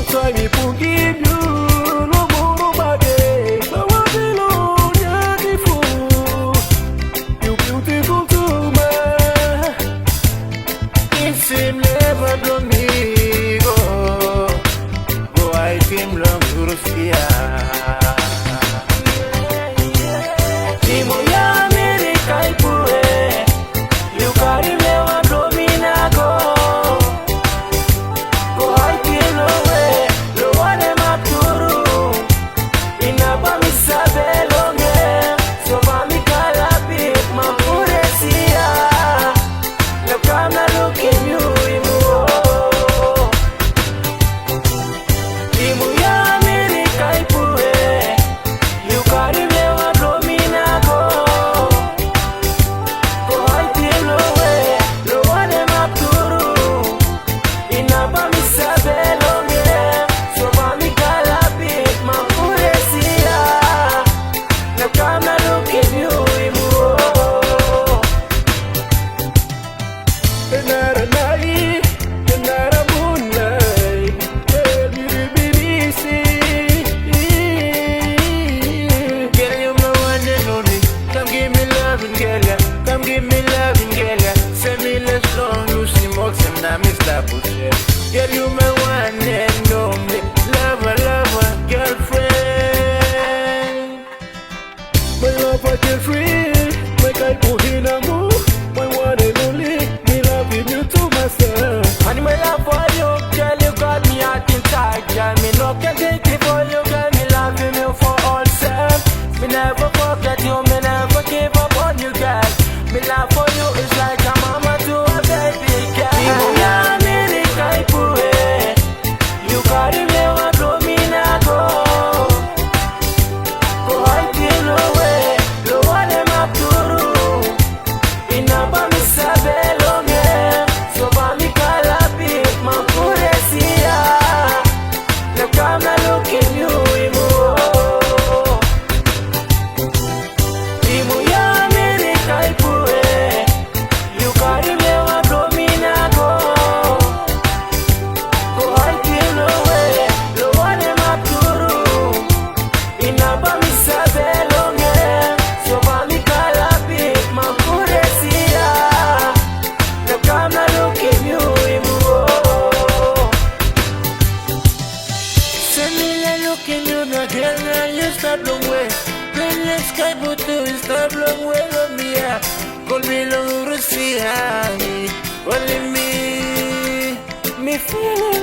Try me forgive you, no more body. I want to know you're beautiful. You beautiful too, man. It seems never do me go. Go I seem long to see. Come give me loving, girl, yeah. Send me less long, you see more, and I miss that bullshit. Girl, you my one and only lover, girlfriend. My love, I can free. My guy, put in a move. My one and only, me loving you to myself. And my love for you, girl, you got me out inside, girl. Me no can take it for you, girl. Me loving you for all self. Me never forget you, me never give up on you, girl. Me love for you is like a mama to a baby girl. Ya miri kaipue, you carry me wa domina go. Go haiti lowe, lo wale mapuru. Inaba mi sabe longe, so ba mi kalapi mapure siya. Look I'm not looking you imu. Imu ya miri kaipue. Stop long way, when the sky put to stop long way on me, call me long Russia, only me feeling.